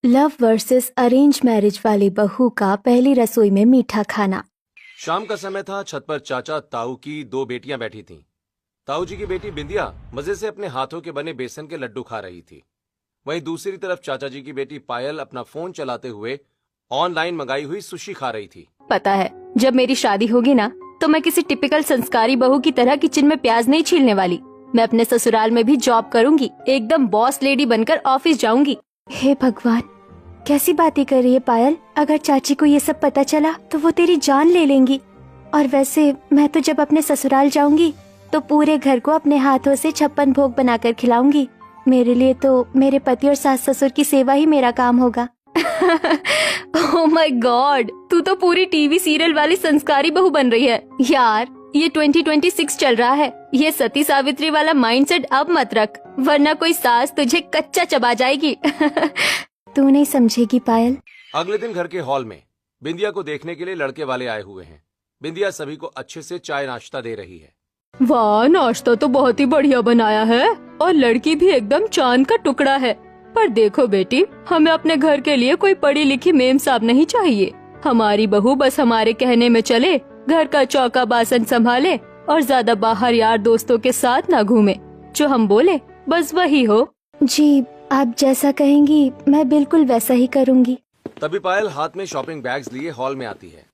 Love versus arrange marriage वाली बहू का पहली रसोई में मीठा खाना। शाम का समय था। छत पर चाचा ताऊ की दो बेटियां बैठी थीं। ताऊ जी की बेटी बिंदिया मजे से अपने हाथों के बने बेसन के लड्डू खा रही थी। वहीं दूसरी तरफ चाचा जी की बेटी पायल अपना फोन चलाते हुए ऑनलाइन मंगाई हुई सुशी खा रही थी। पता है, जब मेरी शादी होगी ना तो मैं किसी टिपिकल संस्कारी बहू की तरह किचन में प्याज नहीं छीलने वाली। मैं अपने ससुराल में भी जॉब करूंगी, एकदम बॉस लेडी बनकर ऑफिस जाऊंगी। हे भगवान, कैसी बातें कर रही है पायल। अगर चाची को ये सब पता चला तो वो तेरी जान ले लेंगी। और वैसे मैं तो जब अपने ससुराल जाऊंगी तो पूरे घर को अपने हाथों से 56 भोग बनाकर खिलाऊंगी। मेरे लिए तो मेरे पति और सास ससुर की सेवा ही मेरा काम होगा। ओह माय गॉड, तू तो पूरी टीवी सीरियल वाली संस्कारी बहू बन रही है यार। ये 2026 चल रहा है। ये सती सावित्री वाला माइंडसेट अब मत रख, वरना कोई सास तुझे कच्चा चबा जाएगी। तू नहीं समझेगी पायल। अगले दिन घर के हॉल में बिंदिया को देखने के लिए लड़के वाले आए हुए हैं। बिंदिया सभी को अच्छे से चाय नाश्ता दे रही है। वाह, नाश्ता तो बहुत ही बढ़िया बनाया है और लड़की भी एकदम चांद का टुकड़ा है। पर देखो बेटी, हमें अपने घर के लिए कोई पढ़ी लिखी मेम साहब नहीं चाहिए। हमारी बहू बस हमारे कहने में चले, घर का चौका बासन संभाले और ज्यादा बाहर यार दोस्तों के साथ ना घूमे। जो हम बोले बस वही हो। जी, आप जैसा कहेंगी मैं बिल्कुल वैसा ही करूँगी। तभी पायल हाथ में शॉपिंग बैग्स लिए हॉल में आती है।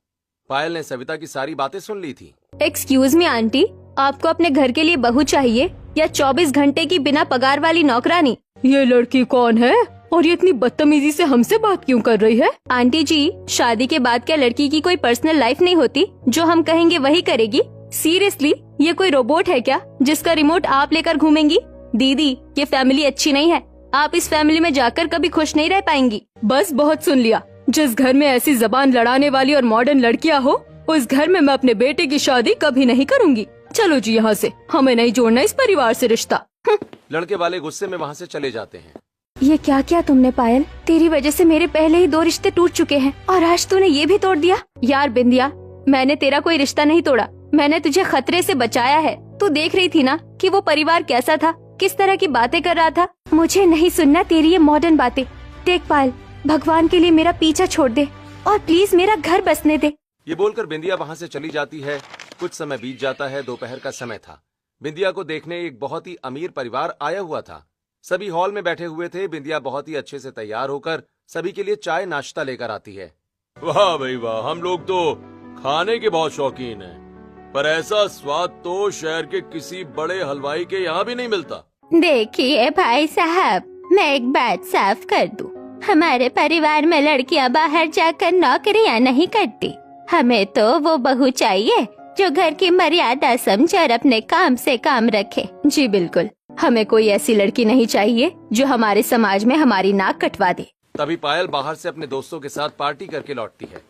पायल ने सविता की सारी बातें सुन ली थी। एक्सक्यूज मी आंटी, आपको अपने घर के लिए बहू चाहिए या 24 घंटे की बिना पगार वाली नौकरानी? ये लड़की कौन है और ये इतनी बदतमीजी से हमसे बात क्यों कर रही है? आंटी जी, शादी के बाद क्या लड़की की कोई पर्सनल लाइफ नहीं होती? जो हम कहेंगे वही करेगी। सीरियसली, ये कोई रोबोट है क्या जिसका रिमोट आप लेकर घूमेंगी? दीदी, ये फैमिली अच्छी नहीं है। आप इस फैमिली में जाकर कभी खुश नहीं रह पाएंगी। बस बहुत सुन लिया। जिस घर में ऐसी जबान लड़ाने वाली और मॉडर्न लड़कियां हो, उस घर में मैं अपने बेटे की शादी कभी नहीं करूंगी। चलो जी यहाँ से, हमें नहीं जोड़ना इस परिवार से रिश्ता। लड़के वाले गुस्से में वहाँ से चले जाते हैं। ये क्या किया तुमने पायल? तेरी वजह से मेरे पहले ही 2 रिश्ते टूट चुके हैं और आज तूने ये भी तोड़ दिया। यार बिंदिया, मैंने तेरा कोई रिश्ता नहीं तोड़ा, मैंने तुझे खतरे से बचाया है। तू देख रही थी ना कि वो परिवार कैसा था, किस तरह की बातें कर रहा था। मुझे नहीं सुनना तेरी ये मॉडर्न बातें। देख पायल, भगवान के लिए मेरा पीछा छोड़ दे और प्लीज मेरा घर बसने दे। ये बोलकर बिंदिया वहाँ से चली जाती है। कुछ समय बीत जाता है। दोपहर का समय था। बिंदिया को देखने एक बहुत ही अमीर परिवार आया हुआ था। सभी हॉल में बैठे हुए थे। बिंदिया बहुत ही अच्छे से तैयार होकर सभी के लिए चाय नाश्ता लेकर आती है। वाह भाई वाह, हम लोग तो खाने के बहुत शौकीन हैं, पर ऐसा स्वाद तो शहर के किसी बड़े हलवाई के यहाँ भी नहीं मिलता। देखिए भाई साहब, मैं एक बात साफ कर दूं, हमारे परिवार में लड़कियां बाहर जाकर नौकरियां नहीं करती। हमें तो वो बहू चाहिए जो घर की मर्यादा समझे और अपने काम से काम रखे। जी बिल्कुल, हमें कोई ऐसी लड़की नहीं चाहिए जो हमारे समाज में हमारी नाक कटवा दे। तभी पायल बाहर से अपने दोस्तों के साथ पार्टी करके लौटती है।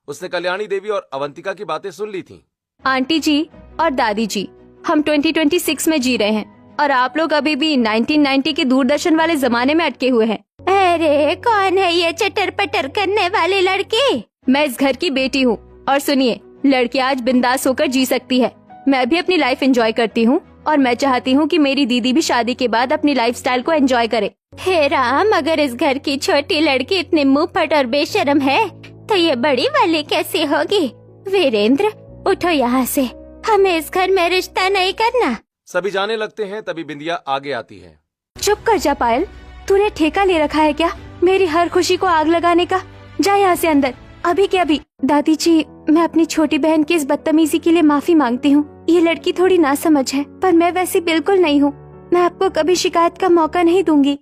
उसने कल्याणी देवी और अवंतिका की बातें सुन ली थी। आंटी जी और दादी जी, हम 2026 में जी रहे हैं और आप लोग अभी भी 1990 के दूरदर्शन वाले जमाने में अटके हुए हैं। अरे कौन है ये चटर पटर करने वाली लड़की? मैं इस घर की बेटी हूँ और सुनिए, लड़की आज बिंदास होकर जी सकती है। मैं भी अपनी लाइफ एंजॉय करती हूँ और मैं चाहती हूँ कि मेरी दीदी भी शादी के बाद अपनी लाइफस्टाइल को एंजॉय करे। हे राम, अगर इस घर की छोटी लड़की इतनी मुंहफट और बेशर्म है तो ये बड़ी वाली कैसी होगी? वीरेंद्र, उठो यहाँ से, हमें इस घर में रिश्ता नहीं करना। सभी जाने लगते हैं। तभी बिंदिया आगे आती है। चुप कर जा पायल, तूने ठेका ले रखा है क्या मेरी हर खुशी को आग लगाने का? जा यहाँ से अंदर, अभी के अभी। दादी जी, मैं अपनी छोटी बहन की इस बदतमीजी के लिए माफी मांगती हूँ। ये लड़की थोड़ी नासमझ है, पर मैं वैसी बिल्कुल नहीं हूँ। मैं आपको कभी शिकायत का मौका नहीं दूंगी।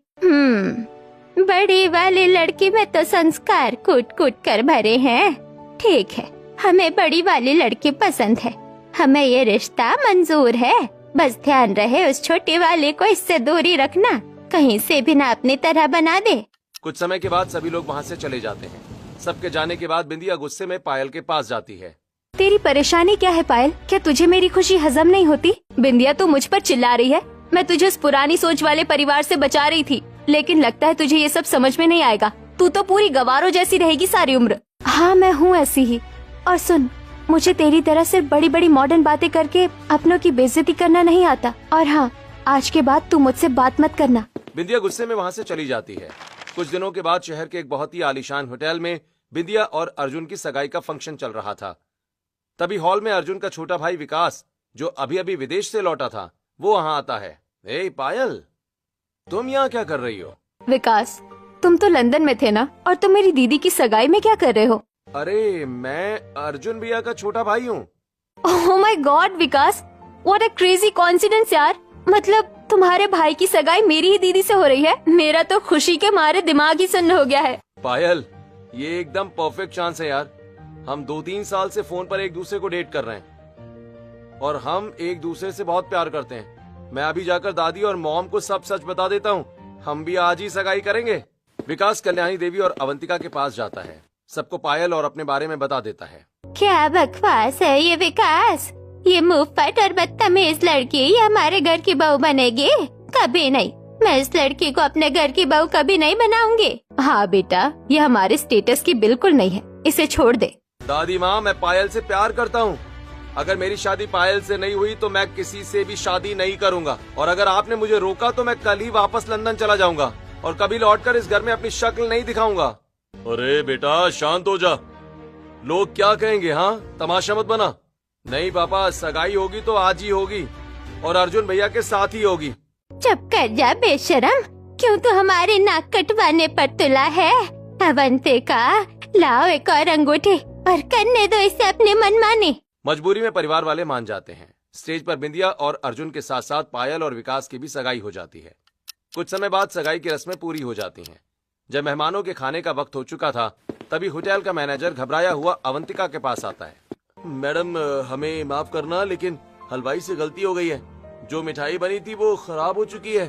बड़ी वाली लड़की में तो संस्कार कूट कूट कर भरे हैं। ठीक है, हमें बड़ी वाली लड़की पसंद है, हमें ये रिश्ता मंजूर है। बस ध्यान रहे उस छोटी वाली को इससे दूरी रखना, कहीं से भी ना अपनी तरह बना दे। कुछ समय के बाद सभी लोग वहाँ से चले जाते हैं। सबके जाने के बाद बिंदिया गुस्से में पायल के पास जाती है। तेरी परेशानी क्या है पायल? क्या तुझे मेरी खुशी हजम नहीं होती? बिंदिया तो मुझ पर चिल्ला रही है। मैं तुझे उस पुरानी सोच वाले परिवार से बचा रही थी, लेकिन लगता है तुझे ये सब समझ में नहीं आएगा। तू तो पूरी गवारों जैसी रहेगी सारी उम्र। हाँ, मैं हूँ ऐसी ही। और सुन, मुझे तेरी तरह सिर्फ बड़ी बड़ी मॉडर्न बातें करके अपनों की बेइज्जती करना नहीं आता। और हाँ, आज के बाद तू मुझसे बात मत करना। बिंदिया गुस्से में वहाँ से चली जाती है। कुछ दिनों के बाद शहर के एक बहुत ही आलीशान होटल में बिंदिया और अर्जुन की सगाई का फंक्शन चल रहा था। तभी हॉल में अर्जुन का छोटा भाई विकास, जो अभी अभी विदेश से लौटा था, वो वहां आता है। ए पायल, तुम यहाँ क्या कर रही हो? विकास, तुम तो लंदन में थे ना, और तुम मेरी दीदी की सगाई में क्या कर रहे हो? अरे मैं अर्जुन भैया का छोटा भाई हूँ। Oh my God Vikas, what a crazy coincidence यार। मतलब तुम्हारे भाई की सगाई मेरी ही दीदी से हो रही है। मेरा तो खुशी के मारे दिमाग ही सुन्न हो गया है। पायल, ये एकदम परफेक्ट चांस है यार। हम 2-3 साल से फोन पर एक दूसरे को डेट कर रहे हैं और हम एक दूसरे से बहुत प्यार करते हैं। मैं अभी जाकर दादी और मॉम को सब सच बता देता हूँ। हम भी आज ही सगाई करेंगे। विकास कल्याणी देवी और अवंतिका के पास जाता है, सबको पायल और अपने बारे में बता देता है। क्या बकवास है ये विकास, ये मुफ्त और बदतमीज लड़की ये हमारे घर की बहू बनेगी? कभी नहीं, मैं इस लड़की को अपने घर की बहू कभी नहीं बनाऊंगी। हाँ बेटा, ये हमारे स्टेटस की बिल्कुल नहीं है, इसे छोड़ दे। दादी माँ, मैं पायल से प्यार करता हूँ। अगर मेरी शादी पायल से नहीं हुई तो मैं किसी से भी शादी नहीं करूँगा, और अगर आपने मुझे रोका तो मैं कल ही वापस लंदन चला जाऊंगा और कभी लौटकर इस घर में अपनी शक्ल नहीं दिखाऊंगा। अरे बेटा शांत हो जा, लोग क्या कहेंगे? हाँ, तमाशा मत बना। नहीं पापा, सगाई होगी तो आज ही होगी और अर्जुन भैया के साथ ही होगी। चुप कर जा बेशरम, क्यों तू हमारी नाक कटवाने पर तुला है? अवंतिका, लाओ एक और अंगूठी और करने दो इसे अपनी मनमानी। मजबूरी में परिवार वाले मान जाते हैं। स्टेज पर बिंदिया और अर्जुन के साथ साथ पायल और विकास की भी सगाई हो जाती है। कुछ समय बाद सगाई की रस्में पूरी हो जाती हैं। जब मेहमानों के खाने का वक्त हो चुका था, तभी होटल का मैनेजर घबराया हुआ अवंतिका के पास आता है। मैडम, हमें माफ करना, लेकिन हलवाई से गलती हो गई है। जो मिठाई बनी थी वो खराब हो चुकी है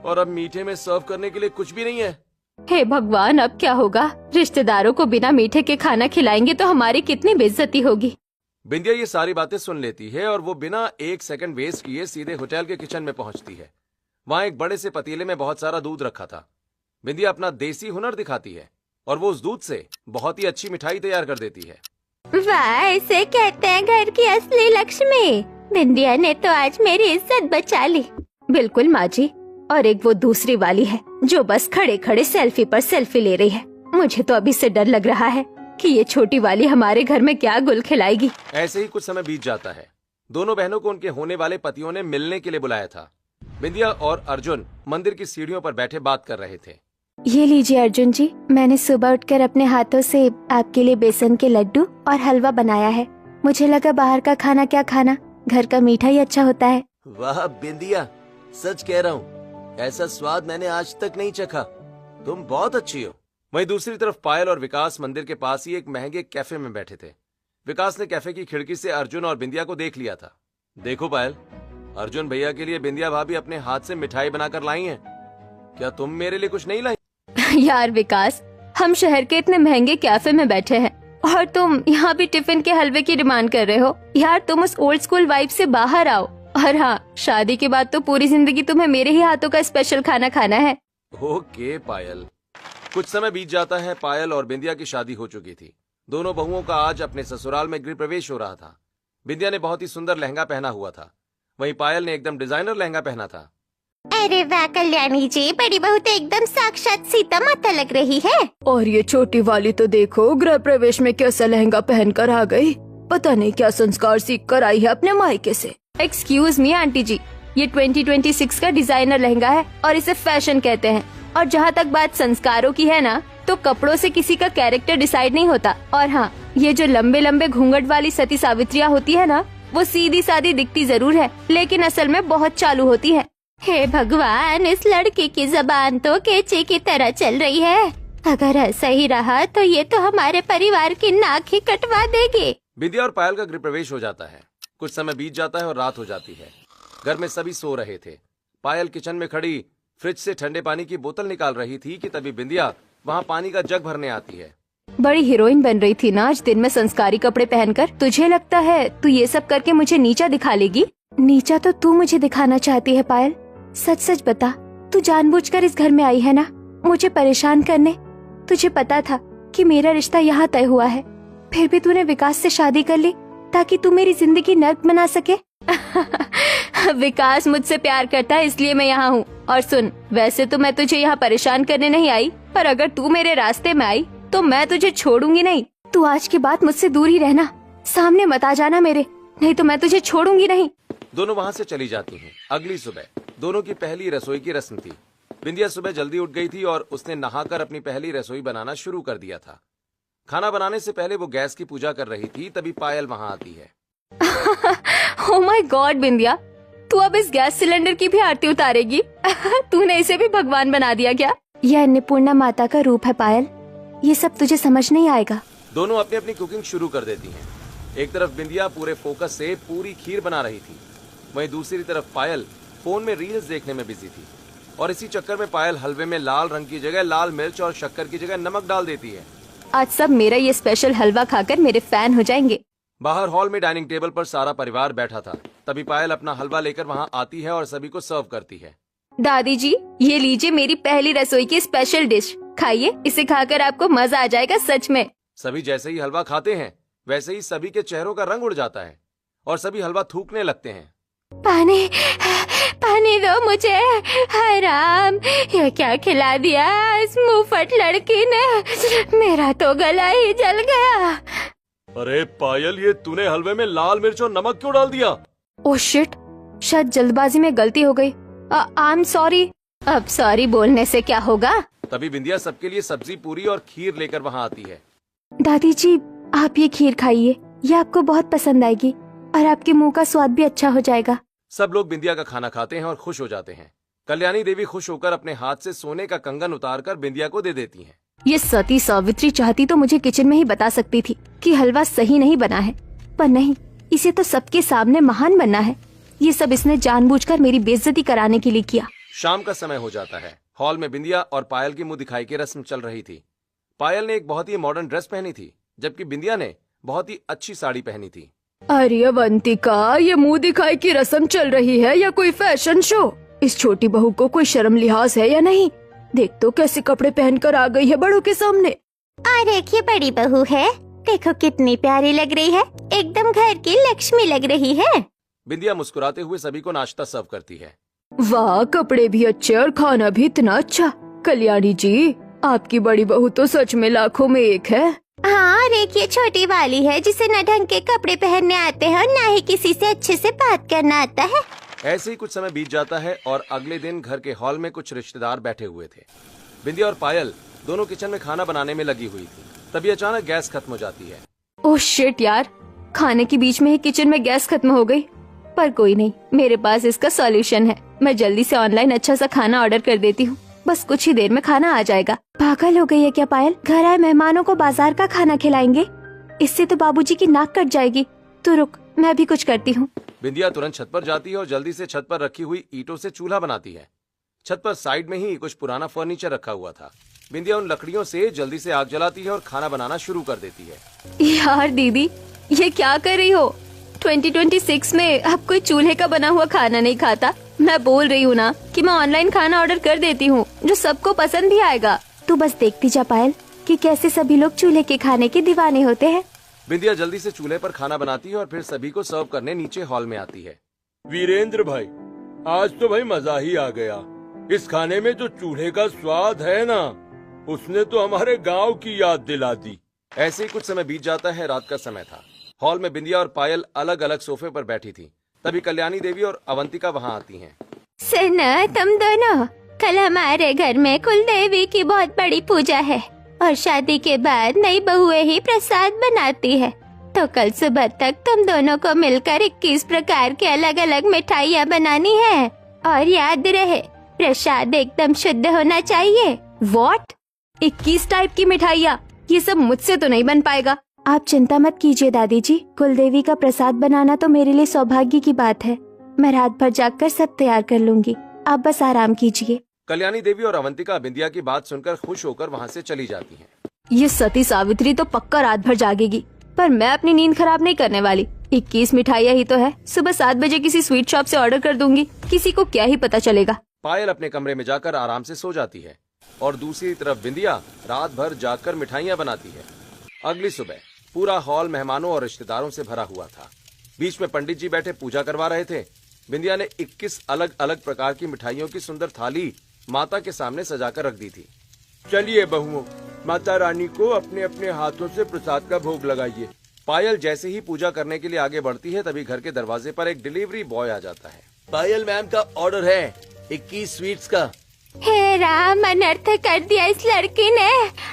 और अब मीठे में सर्व करने के लिए कुछ भी नहीं है। हे भगवान, अब क्या होगा? रिश्तेदारों को बिना मीठे के खाना खिलाएंगे तो हमारी कितनी बेइज्जती होगी। बिंदिया ये सारी बातें सुन लेती है और वो बिना एक सेकंड वेस्ट किए सीधे होटल के किचन में पहुंचती है। वहाँ एक बड़े से पतीले में बहुत सारा दूध रखा था। बिंदिया अपना देसी हुनर दिखाती है और वो उस दूध से बहुत ही अच्छी मिठाई तैयार कर देती है। वाह, इसे कहते हैं घर की असली लक्ष्मी। बिंदिया ने तो आज मेरी इज्जत बचा ली। बिल्कुल माँ जी, और एक वो दूसरी वाली है जो बस खड़े खड़े सेल्फी पर सेल्फी ले रही है। मुझे तो अभी से डर लग रहा है कि ये छोटी वाली हमारे घर में क्या गुल खिलाएगी। ऐसे ही कुछ समय बीत जाता है। दोनों बहनों को उनके होने वाले पतियों ने मिलने के लिए बुलाया था। बिंदिया और अर्जुन मंदिर की सीढ़ियों पर बैठे बात कर रहे थे। ये लीजिए अर्जुन जी, मैंने सुबह उठकर अपने हाथों से आपके लिए बेसन के लड्डू और हलवा बनाया है। मुझे लगा बाहर का खाना क्या खाना, घर का मीठा ही अच्छा होता है। वाह बिंदिया, सच कह रहा हूँ, ऐसा स्वाद मैंने आज तक नहीं चखा। तुम बहुत अच्छी हो। वहीं दूसरी तरफ पायल और विकास मंदिर के पास ही एक महंगे कैफे में बैठे थे। विकास ने कैफे की खिड़की से अर्जुन और बिंदिया को देख लिया था। देखो पायल, अर्जुन भैया के लिए बिंदिया भाभी अपने हाथ से मिठाई बनाकर लाई हैं। क्या तुम मेरे लिए कुछ नहीं लाई? यार विकास, हम शहर के इतने महंगे कैफे में बैठे हैं और तुम यहाँ भी टिफिन के हलवे की डिमांड कर रहे हो। यार तुम उस ओल्ड स्कूल वाइब से बाहर आओ। और हाँ, शादी के बाद तो पूरी जिंदगी तुम्हें मेरे ही हाथों का स्पेशल खाना खाना है। ओके पायल। कुछ समय बीत जाता है। पायल और बिंदिया की शादी हो चुकी थी। दोनों बहुओं का आज अपने ससुराल में गृह प्रवेश हो रहा था। बिंदिया ने बहुत ही सुंदर लहंगा पहना हुआ था, वहीं पायल ने एकदम डिजाइनर लहंगा पहना था। अरे वाह कल्याणी जी, बड़ी बहू तो एकदम साक्षात सीता माता लग रही है। और ये छोटी वाली तो देखो, गृह प्रवेश में कैसा लहंगा पहनकर आ गई। पता नहीं क्या संस्कार सीख कर आई है अपने मायके से। एक्सक्यूज मी आंटी जी, ये 2026 का डिजाइनर लहंगा है और इसे फैशन कहते हैं। और जहाँ तक बात संस्कारों की है ना, तो कपड़ों से किसी का कैरेक्टर डिसाइड नहीं होता। और हाँ, ये जो लंबे लंबे घूंघट वाली सती सावित्रियाँ होती है ना, वो सीधी सादी दिखती जरूर है, लेकिन असल में बहुत चालू होती है। हे भगवान, इस लड़की की जबान तो केचे की तरह चल रही है। अगर ऐसा ही रहा तो ये तो हमारे परिवार की नाक ही कटवा देगी। बिंदिया और पायल का गृह प्रवेश हो जाता है। कुछ समय बीत जाता है और रात हो जाती है। घर में सभी सो रहे थे। पायल किचन में खड़ी फ्रिज से ठंडे पानी की बोतल निकाल रही थी कि तभी बिंदिया वहाँ पानी का जग भरने आती है। बड़ी हीरोइन बन रही थी ना आज दिन में संस्कारी कपड़े पहनकर। तुझे लगता है तू ये सब करके मुझे नीचा दिखा लेगी? नीचा तो तू मुझे दिखाना चाहती है पायल। सच सच बता, तू जानबूझकर इस घर में आई है ना, मुझे परेशान करने? तुझे पता था कि मेरा रिश्ता यहाँ तय हुआ है, फिर भी तूने विकास से शादी कर ली ताकि तू मेरी जिंदगी नर्क बना सके। विकास मुझसे प्यार करता है, इसलिए मैं यहाँ हूँ। और सुन, वैसे तो मैं तुझे यहाँ परेशान करने नहीं आई, पर अगर तू मेरे रास्ते में आई तो मैं तुझे छोड़ूंगी नहीं। तू आज के बाद मुझसे दूर ही रहना, सामने मत आ जाना मेरे, नहीं तो मैं तुझे छोड़ूंगी नहीं। दोनों वहाँ से चली जाती हैं। अगली सुबह दोनों की पहली रसोई की रस्म थी। बिंदिया सुबह जल्दी उठ गई थी और उसने नहाकर अपनी पहली रसोई बनाना शुरू कर दिया था। खाना बनाने से पहले वो गैस की पूजा कर रही थी, तभी पायल वहाँ आती है। ओह माय गॉड बिंदिया, तू अब इस गैस सिलेंडर की भी आरती उतारेगी? तूने इसे भी भगवान बना दिया क्या? यह अन्नपूर्णा माता का रूप है पायल, ये सब तुझे समझ नहीं आएगा। दोनों अपनी अपनी कुकिंग शुरू कर देती हैं। एक तरफ बिंदिया पूरे फोकस से पूरी खीर बना रही थी, वहीं दूसरी तरफ पायल फोन में रील्स देखने में बिजी थी। और इसी चक्कर में पायल हलवे में लाल रंग की जगह लाल मिर्च और शक्कर की जगह नमक डाल देती है। आज सब मेरा ये स्पेशल हलवा खाकर मेरे फैन हो जाएंगे। बाहर हॉल में डाइनिंग टेबल पर सारा परिवार बैठा था। तभी पायल अपना हलवा लेकर वहाँ आती है और सभी को सर्व करती है। दादी जी, ये लीजिए मेरी पहली रसोई की स्पेशल डिश, खाइए, इसे खाकर आपको मजा आ जाएगा सच में। सभी जैसे ही हलवा खाते हैं वैसे ही सभी के चेहरों का रंग उड़ जाता है और सभी हलवा थूकने लगते हैं। पानी पानी दो मुझे, हाय राम, ये क्या खिला दिया इस मुंहफट लड़की ने, मेरा तो गला ही जल गया। अरे पायल, ये तूने हलवे में लाल मिर्च और नमक क्यों डाल दिया? ओह शिट, शायद जल्दबाजी में गलती हो गई। I am sorry. अब सॉरी बोलने से क्या होगा? तभी बिंदिया सबके लिए सब्जी, पूरी और खीर लेकर वहाँ आती है। दादी जी, आप ये खीर खाइए, ये आपको बहुत पसंद आएगी और आपके मुंह का स्वाद भी अच्छा हो जाएगा। सब लोग बिंदिया का खाना खाते हैं और खुश हो जाते हैं। कल्याणी देवी खुश होकर अपने हाथ से सोने का कंगन उतारकर बिंदिया को दे देती हैं। ये सती सावित्री चाहती तो मुझे किचन में ही बता सकती थी कि हलवा सही नहीं बना है, पर नहीं, इसे तो सबके सामने महान बनना है। ये सब इसने जानबूझकर मेरी बेइज्जती कराने के लिए किया। शाम का समय हो जाता है। हॉल में बिंदिया और पायल की मुंह दिखाई की रस्म चल रही थी। पायल ने एक बहुत ही मॉडर्न ड्रेस पहनी थी, जबकि बिंदिया ने बहुत ही अच्छी साड़ी पहनी थी। अरे अवंतिका, ये मुंह दिखाई की रस्म चल रही है या कोई फैशन शो? इस छोटी बहू को कोई शर्म लिहाज है या नहीं? देख तो कैसे कपड़े पहनकर आ गई है बड़ों के सामने। और देखिए बड़ी बहू है, देखो कितनी प्यारी लग रही है, एकदम घर की लक्ष्मी लग रही है। बिंदिया मुस्कुराते हुए सभी को नाश्ता सर्व करती है। वाह, कपड़े भी अच्छे और खाना भी इतना अच्छा। कल्याणी जी, आपकी बड़ी बहू तो सच में लाखों में एक है। हाँ, देखिए छोटी वाली है जिसे न ढंग के कपड़े पहनने आते हैं और न ही किसी से अच्छे से बात करना आता है। ऐसे ही कुछ समय बीत जाता है और अगले दिन घर के हॉल में कुछ रिश्तेदार बैठे हुए थे। बिंदिया और पायल दोनों किचन में खाना बनाने में लगी हुई थी। तभी अचानक गैस खत्म हो जाती है। ओह शिट यार, खाने के बीच में ही किचन में गैस खत्म हो गई। पर कोई नहीं, मेरे पास इसका सॉल्यूशन है। मैं जल्दी से ऑनलाइन अच्छा सा खाना ऑर्डर कर देती हूँ, बस कुछ ही देर में खाना आ जाएगा। पागल हो गई है क्या पायल? घर आए मेहमानों को बाजार का खाना खिलाएंगे, इससे तो बाबूजी की नाक कट जाएगी। तो रुक, मैं भी कुछ करती हूँ। बिंदिया तुरंत छत पर जाती है और जल्दी से छत पर रखी हुई ईंटों से चूल्हा बनाती है। छत पर साइड में ही कुछ पुराना फर्नीचर रखा हुआ था। बिंदिया उन लकड़ियों से जल्दी से आग जलाती है और खाना बनाना शुरू कर देती है। यार दीदी, ये क्या कर रही हो? 2026 में अब कोई चूल्हे का बना हुआ खाना नहीं खाता। मैं बोल रही हूँ ना कि मैं ऑनलाइन खाना ऑर्डर कर देती हूँ, जो सबको पसंद भी आएगा। तू बस देखती जा पायल कि कैसे सभी लोग चूल्हे के खाने के दीवाने होते हैं। बिंदिया जल्दी से चूल्हे पर खाना बनाती है और फिर सभी को सर्व करने नीचे हॉल में आती है। वीरेंद्र भाई, आज तो भाई मजा ही आ गया। इस खाने में जो चूल्हे का स्वाद है ना, उसने तो हमारे गांव की याद दिला दी। ऐसे ही कुछ समय बीत जाता है। रात का समय था। हॉल में बिंदिया और पायल अलग अलग सोफे पर बैठी थी। तभी कल्याणी देवी और अवंतिका वहाँ आती हैं। सुनो तुम दोनों, कल हमारे घर में कुल देवी की बहुत बड़ी पूजा है और शादी के बाद नई बहुएं ही प्रसाद बनाती है। तो कल सुबह तक तुम दोनों को मिलकर 21 प्रकार के अलग अलग मिठाइयाँ बनानी है। और याद रहे, प्रसाद एकदम शुद्ध होना चाहिए। व्हाट? 21 टाइप की मिठाइयाँ? ये सब मुझसे तो नहीं बन पाएगा। आप चिंता मत कीजिए दादी जी, कुलदेवी का प्रसाद बनाना तो मेरे लिए सौभाग्य की बात है। मैं रात भर जागकर सब तैयार कर लूंगी, आप बस आराम कीजिए। कल्याणी देवी और अवंतिका बिंदिया की बात सुनकर खुश होकर वहाँ से चली जाती हैं। ये सती सावित्री तो पक्का रात भर जागेगी, पर मैं अपनी नींद खराब नहीं करने वाली। 21 मिठाइयाँ ही तो है, सुबह 7 बजे किसी स्वीट शॉप से ऑर्डर कर दूंगी, किसी को क्या ही पता चलेगा। पायल अपने कमरे में जाकर आराम से सो जाती है और दूसरी तरफ बिंदिया रात भर जागकर मिठाइयाँ बनाती है। अगली सुबह पूरा हॉल मेहमानों और रिश्तेदारों से भरा हुआ था। बीच में पंडित जी बैठे पूजा करवा रहे थे। बिंदिया ने 21 अलग अलग प्रकार की मिठाइयों की सुंदर थाली माता के सामने सजाकर रख दी थी। चलिए बहुओं, माता रानी को अपने अपने हाथों से प्रसाद का भोग लगाइए। पायल जैसे ही पूजा करने के लिए आगे बढ़ती है तभी घर के दरवाजे पर एक डिलीवरी बॉय आ जाता है। पायल मैम का ऑर्डर है 21 स्वीट्स का। हे राम, अनर्थ कर दिया इस लड़की ने।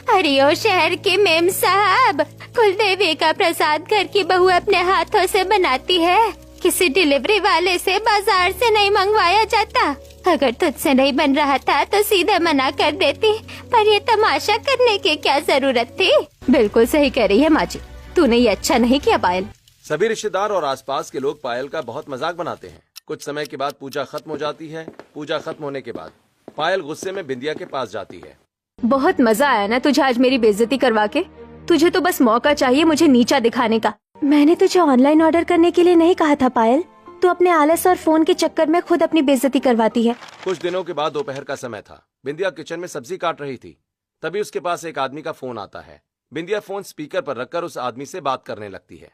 अरे ओ शहर के मेम साहब, कुलदेवी का प्रसाद घर की बहू अपने हाथों से बनाती है, किसी डिलीवरी वाले से बाजार से नहीं मंगवाया जाता। अगर तुझसे नहीं बन रहा था तो सीधे मना कर देती, पर ये तमाशा करने की क्या जरूरत थी। बिल्कुल सही कह रही है माँ जी, तूने ये अच्छा नहीं किया पायल। सभी रिश्तेदार और आसपास के लोग पायल का बहुत मजाक बनाते हैं। कुछ समय के बाद पूजा खत्म हो जाती है। पूजा खत्म होने के बाद पायल गुस्से में बिंदिया के पास जाती है। बहुत मजा आया ना तुझे आज मेरी बेइज्जती करवा के। तुझे तो बस मौका चाहिए मुझे नीचा दिखाने का। मैंने तुझे ऑनलाइन ऑर्डर करने के लिए नहीं कहा था पायल, तू अपने आलस और फोन के चक्कर में खुद अपनी बेइज्जती करवाती है। कुछ दिनों के बाद दोपहर का समय था। बिंदिया किचन में सब्जी काट रही थी। तभी उसके पास एक आदमी का फोन आता है। बिंदिया फोन स्पीकर पर रखकर उस आदमी से बात करने लगती है।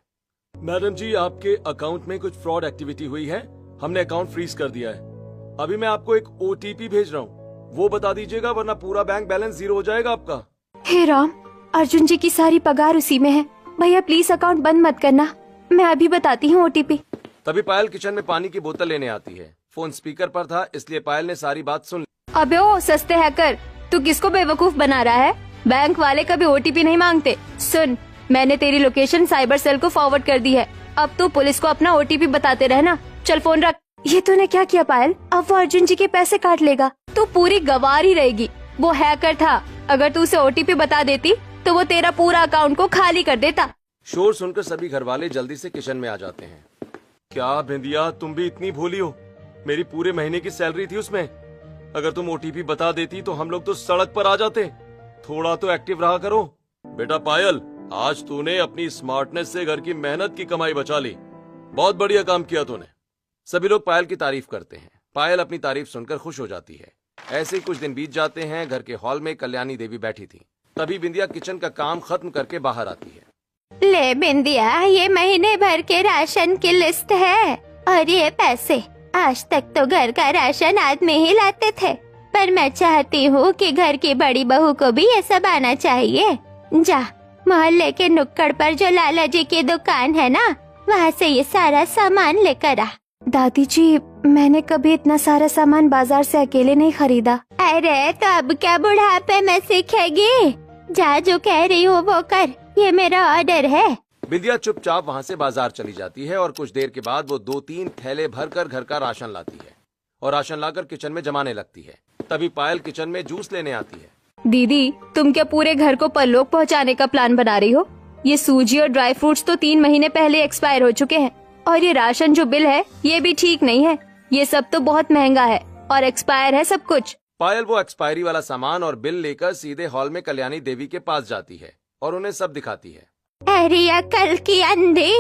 मैडम जी, आपके अकाउंट में कुछ फ्रॉड एक्टिविटी हुई है। हमने अकाउंट फ्रीज कर दिया है। अभी मैं आपको एक OTP भेज रहा हूँ, वो बता दीजिएगा वरना पूरा बैंक बैलेंस 0 हो जाएगा आपका। हे राम, अर्जुन जी की सारी पगार उसी में है। भैया प्लीज अकाउंट बंद मत करना, मैं अभी बताती हूँ OTP। तभी पायल किचन में पानी की बोतल लेने आती है। फोन स्पीकर पर था इसलिए पायल ने सारी बात सुन ली। अबे ओ सस्ते हैकर, तू किसको बेवकूफ बना रहा है? बैंक वाले कभी OTP नहीं मांगते। सुन, मैंने तेरी लोकेशन साइबर सेल को फॉरवर्ड कर दी है। अब तू पुलिस को अपना OTP बताते रहना। चल फोन रख। ये तूने क्या किया पायल? अब वो अर्जुन जी के पैसे काट लेगा। तू पूरी गवार ही रहेगी। वो हैकर था, अगर तू उसे OTP बता देती तो वो तेरा पूरा अकाउंट को खाली कर देता। शोर सुनकर सभी घर वाले जल्दी से किचन में आ जाते हैं। क्या बिंदिया, तुम भी इतनी भोली हो? मेरी पूरे महीने की सैलरी थी उसमें। अगर तुम OTP बता देती तो हम लोग तो सड़क पर आ जाते। थोड़ा तो एक्टिव रहा करो। बेटा पायल, आज तूने अपनी स्मार्टनेस से घर की मेहनत की कमाई बचा ली। बहुत बढ़िया काम किया तूने। सभी लोग पायल की तारीफ करते हैं। पायल अपनी तारीफ सुनकर खुश हो जाती है। ऐसे ही कुछ दिन बीत जाते हैं। घर के हॉल में कल्याणी देवी बैठी थी। तभी बिंदिया किचन का काम खत्म करके बाहर आती है। ले बिंदिया, ये महीने भर के राशन की लिस्ट है और ये पैसे। आज तक तो घर का राशन आदमी ही लाते थे, पर मैं चाहती हूँ कि घर की बड़ी बहू को भी ये सब आना चाहिए। जा, मोहल्ले के नुक्कड़ पर जो लाला जी की दुकान है ना, वहाँ से ये सारा सामान लेकर आ। दादी जी, मैंने कभी इतना सारा सामान बाजार से अकेले नहीं खरीदा। अरे तो अब क्या बुढ़ापे में सीखेगी? जा, जो कह रही हो वो कर, ये मेरा ऑर्डर है। बिंदिया चुपचाप वहाँ से बाजार चली जाती है और कुछ देर के बाद वो 2-3 थैले भरकर घर का राशन लाती है और राशन लाकर किचन में जमाने लगती है। तभी पायल किचन में जूस लेने आती है। दीदी, तुम क्या पूरे घर को परलोक पहुँचाने का प्लान बना रही हो? ये सूजी और ड्राई फ्रूट्स तो 3 महीने पहले एक्सपायर हो चुके हैं और ये राशन जो बिल है ये भी ठीक नहीं है। ये सब तो बहुत महंगा है और एक्सपायर है सब कुछ। पायल वो एक्सपायरी वाला सामान और बिल लेकर सीधे हॉल में कल्याणी देवी के पास जाती है और उन्हें सब दिखाती है। अरे अकल की अंधी,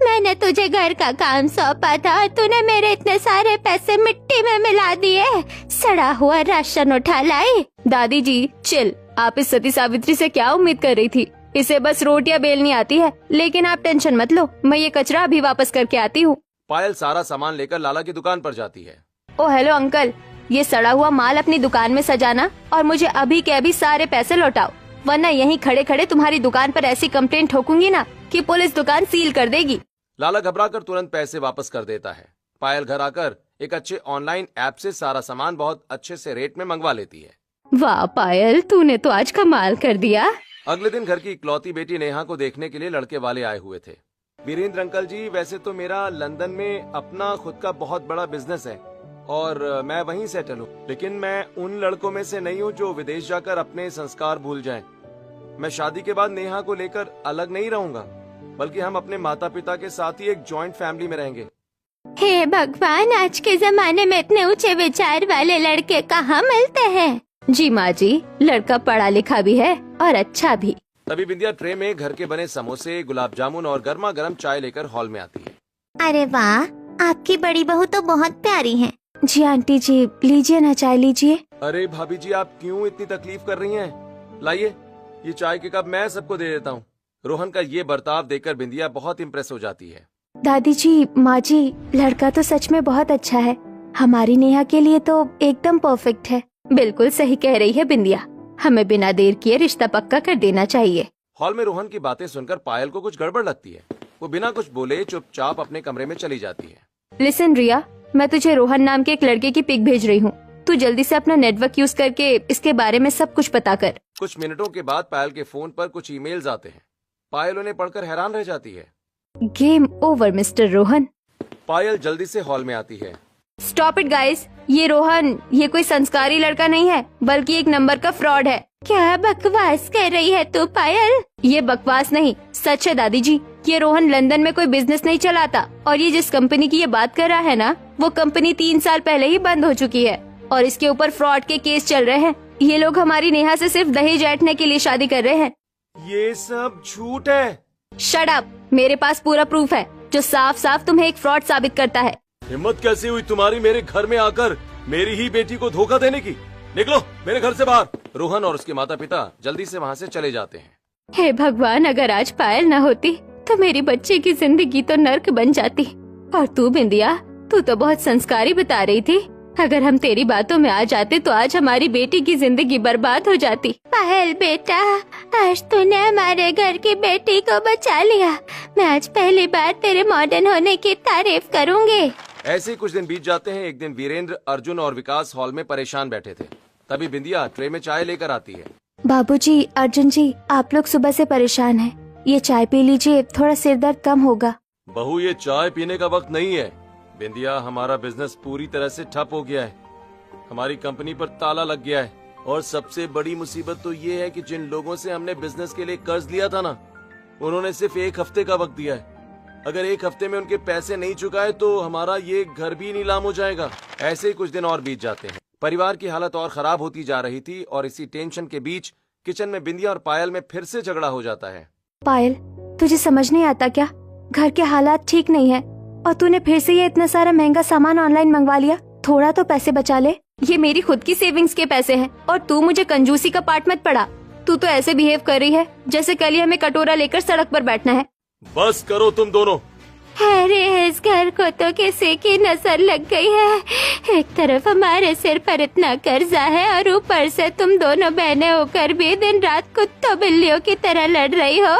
मैंने तुझे घर का काम सौंपा था और तूने मेरे इतने सारे पैसे मिट्टी में मिला दिए। सड़ा हुआ राशन उठा लाई। दादी जी चिल, आप इस सती सावित्री से क्या उम्मीद कर रही थी? इसे बस रोटियां बेलनी आती है। लेकिन आप टेंशन मत लो, मैं ये कचरा अभी वापस करके आती हूँ। पायल सारा सामान लेकर लाला की दुकान पर जाती है। ओ हेलो अंकल, ये सड़ा हुआ माल अपनी दुकान में सजाना और मुझे अभी के अभी सारे पैसे लौटाओ, वरना यहीं खड़े खड़े तुम्हारी दुकान पर ऐसी कंप्लेंट ठोकूंगी ना कि पुलिस दुकान सील कर देगी। लाला घबराकर तुरंत पैसे वापस कर देता है। पायल घर आकर एक अच्छे ऑनलाइन ऐप से सारा सामान बहुत अच्छे से रेट में मंगवा लेती है। वाह पायल, तूने तो आज कमाल कर दिया। अगले दिन घर की इकलौती बेटी नेहा को देखने के लिए लड़के वाले आए हुए थे। वीरेंद्र अंकल जी, वैसे तो मेरा लंदन में अपना खुद का बहुत बड़ा बिजनेस है और मैं वहीं सेटल हूँ, लेकिन मैं उन लड़कों में से नहीं हूँ जो विदेश जाकर अपने संस्कार भूल जाएं। मैं शादी के बाद नेहा को लेकर अलग नहीं रहूंगा, बल्कि हम अपने माता पिता के साथ ही एक जॉइंट फैमिली में रहेंगे। हे भगवान, आज के जमाने में इतने ऊंचे विचार वाले लड़के कहाँ मिलते हैं? जी माँ जी, लड़का पढ़ा लिखा भी है और अच्छा भी। तभी बिंदिया ट्रे में घर के बने समोसे, गुलाब जामुन और गर्मा गर्म चाय लेकर हॉल में आती है। अरे वाह, आपकी बड़ी बहू तो बहुत प्यारी है। जी आंटी जी, लीजिए ना चाय लीजिए। अरे भाभी जी, आप क्यों इतनी तकलीफ कर रही हैं? लाइए, ये चाय के कप मैं सबको दे देता हूँ। रोहन का ये बर्ताव देखकर बिंदिया बहुत इम्प्रेस हो जाती है। दादी जी, माँ जी, लड़का तो सच में बहुत अच्छा है। हमारी नेहा के लिए तो एकदम परफेक्ट है। बिल्कुल सही कह रही है बिंदिया, हमें बिना देर किए रिश्ता पक्का कर देना चाहिए। हॉल में रोहन की बातें सुनकर पायल को कुछ गड़बड़ लगती है। वो बिना कुछ बोले चुपचाप अपने कमरे में चली जाती है। लिसन रिया, मैं तुझे रोहन नाम के एक लड़के की पिक भेज रही हूँ। तू जल्दी से अपना नेटवर्क यूज करके इसके बारे में सब कुछ पता कर। कुछ मिनटों के बाद पायल के फोन पर कुछ ईमेल्स आते हैं। पायल उन्हें पढ़कर हैरान रह जाती है। Game over mister Rohan. Payal जल्दी से हॉल में आती है। स्टॉप इट गाइस, ये रोहन, ये कोई संस्कारी लड़का नहीं है, बल्कि एक नंबर का फ्रॉड है। क्या बकवास कर रही है तू पायल? ये बकवास नहीं, सच है दादी जी। ये रोहन लंदन में कोई बिजनेस नहीं चलाता, और ये जिस कंपनी की ये बात कर रहा है ना, वो कंपनी 3 साल पहले ही बंद हो चुकी है और इसके ऊपर फ्रॉड के केस चल रहे हैं। ये लोग हमारी नेहा से सिर्फ दहेज ऐंठने के लिए शादी कर रहे हैं। ये सब झूठ है। शट अप, मेरे पास पूरा प्रूफ है जो साफ साफ तुम्हें एक फ्रॉड साबित करता है। हिम्मत कैसे हुई तुम्हारी मेरे घर में आकर मेरी ही बेटी को धोखा देने की? निकलो मेरे घर से बाहर। रोहन और उसके माता पिता जल्दी से वहाँ से चले जाते हैं। हे भगवान, अगर आज पायल न होती तो मेरी बच्ची की जिंदगी तो नर्क बन जाती। और तू बिंदिया, तू तो बहुत संस्कारी बता रही थी। अगर हम तेरी बातों में आ जाते तो आज हमारी बेटी की जिंदगी बर्बाद हो जाती। पायल बेटा, आज तूने हमारे घर की बेटी को बचा लिया। मैं आज पहली बार तेरे मॉडर्न होने की तारीफ करूंगी। ऐसे कुछ दिन बीत जाते हैं। एक दिन वीरेंद्र, अर्जुन और विकास हॉल में परेशान बैठे थे। तभी बिंदिया ट्रे में चाय लेकर आती है। बाबूजी, अर्जुन जी, आप लोग सुबह से परेशान हैं। ये चाय पी लीजिए, थोड़ा सिर दर्द कम होगा। बहू, ये चाय पीने का वक्त नहीं है। बिंदिया, हमारा बिजनेस पूरी तरह से ठप हो गया है। हमारी कंपनी पर ताला लग गया है और सबसे बड़ी मुसीबत तो ये है कि जिन लोगों से हमने बिजनेस के लिए कर्ज लिया था ना, उन्होंने सिर्फ 1 हफ्ते का वक्त दिया है। अगर 1 हफ्ते में उनके पैसे नहीं चुकाए तो हमारा ये घर भी नीलाम हो जाएगा। ऐसे ही कुछ दिन और बीत जाते हैं। परिवार की हालत और खराब होती जा रही थी और इसी टेंशन के बीच किचन में बिंदिया और पायल में फिर से झगड़ा हो जाता है। पायल, तुझे समझ नहीं आता क्या? घर के हालात ठीक नहीं है और तूने फिर से ये इतना सारा महंगा सामान ऑनलाइन मंगवा लिया। थोड़ा तो पैसे बचा ले। ये मेरी खुद की सेविंग्स के पैसे हैं और तू मुझे कंजूसी का पाठ मत पढ़ा। तू तो ऐसे बिहेव कर रही है जैसे कल ही हमें कटोरा लेकर सड़क पर बैठना है। बस करो तुम दोनों। अरे इस घर को तो किसी की नजर लग गई है। एक तरफ हमारे सिर पर इतना कर्जा है और ऊपर से तुम दोनों बहनें होकर भी दिन रात कुत्तों बिल्लियों की तरह लड़ रही हो।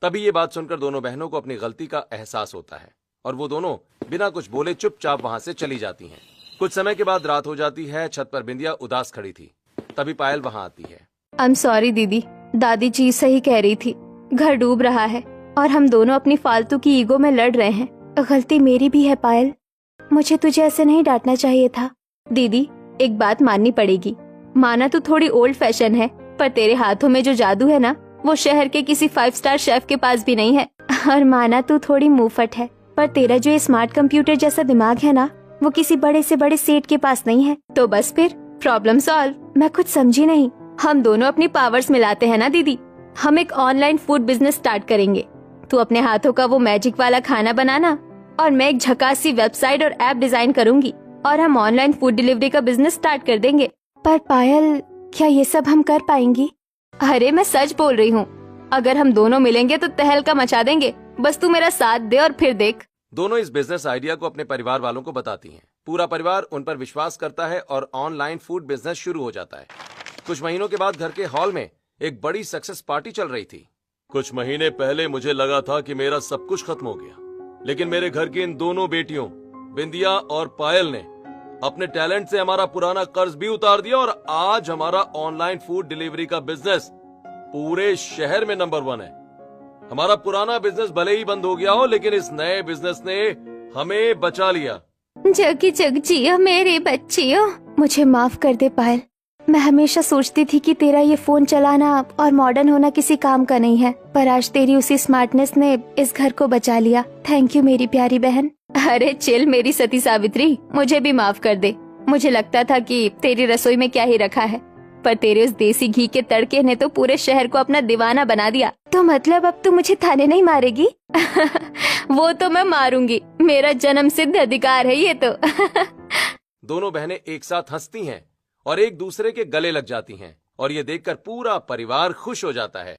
तभी ये बात सुनकर दोनों बहनों को अपनी गलती का एहसास होता है और वो दोनों बिना कुछ बोले चुपचाप वहाँ से चली जाती हैं। कुछ समय के बाद रात हो जाती है। छत पर बिंदिया उदास खड़ी थी। तभी पायल वहाँ आती है। आई एम सॉरी दीदी, दादी जी सही कह रही थी। घर डूब रहा है और हम दोनों अपनी फालतू की ईगो में लड़ रहे हैं। गलती मेरी भी है पायल, मुझे तुझे ऐसे नहीं डांटना चाहिए था। दीदी, एक बात माननी पड़ेगी। माना तू थोड़ी ओल्ड फैशन है, पर तेरे हाथों में जो जादू है ना, वो शहर के किसी 5 स्टार शेफ के पास भी नहीं है। और माना तू थोड़ी मुंहफट है, पर तेरा जो ये स्मार्ट कंप्यूटर जैसा दिमाग है ना, वो किसी बड़े से बड़े सेठ के पास नहीं है। तो बस फिर प्रॉब्लम सॉल्व। मैं कुछ समझी नहीं। हम दोनों अपनी पावर्स मिलाते हैं ना दीदी। हम एक ऑनलाइन फूड बिजनेस स्टार्ट करेंगे। तू अपने हाथों का वो मैजिक वाला खाना बनाना और मैं एक झकास सी वेबसाइट और ऐप डिजाइन करूंगी और हम ऑनलाइन फूड डिलीवरी का बिजनेस स्टार्ट कर देंगे। पर पायल, क्या ये सब हम कर पाएंगी? अरे मैं सच बोल रही हूँ। अगर हम दोनों मिलेंगे तो तहलका मचा देंगे। बस तू मेरा साथ दे और फिर देख। दोनों इस बिजनेस आइडिया को अपने परिवार वालों को बताती हैं। पूरा परिवार उन पर विश्वास करता है और ऑनलाइन फूड बिजनेस शुरू हो जाता है। कुछ महीनों के बाद घर के हॉल में एक बड़ी सक्सेस पार्टी चल रही थी। कुछ महीने पहले मुझे लगा था कि मेरा सब कुछ खत्म हो गया, लेकिन मेरे घर की इन दोनों बेटियों बिंदिया और पायल ने अपने टैलेंट से हमारा पुराना कर्ज भी उतार दिया और आज हमारा ऑनलाइन फूड डिलीवरी का बिजनेस पूरे शहर में नंबर 1 है। हमारा पुराना बिजनेस भले ही बंद हो गया हो, लेकिन इस नए बिजनेस ने हमें बचा लिया। जगी जग जियो मेरे बच्चियों। मुझे माफ कर दे पायल। मैं हमेशा सोचती थी कि तेरा ये फोन चलाना और मॉडर्न होना किसी काम का नहीं है, पर आज तेरी उसी स्मार्टनेस ने इस घर को बचा लिया। थैंक यू मेरी प्यारी बहन। अरे चिल मेरी सती सावित्री, मुझे भी माफ कर दे। मुझे लगता था कि तेरी रसोई में क्या ही रखा है, पर तेरे उस देसी घी के तड़के ने तो पूरे शहर को अपना दीवाना बना दिया। तो मतलब अब तू मुझे थाने नहीं मारेगी? वो तो मैं मारूंगी, मेरा जन्म सिद्ध अधिकार है ये तो। दोनों बहनें एक साथ हंसती हैं और एक दूसरे के गले लग जाती हैं और ये देखकर पूरा परिवार खुश हो जाता है।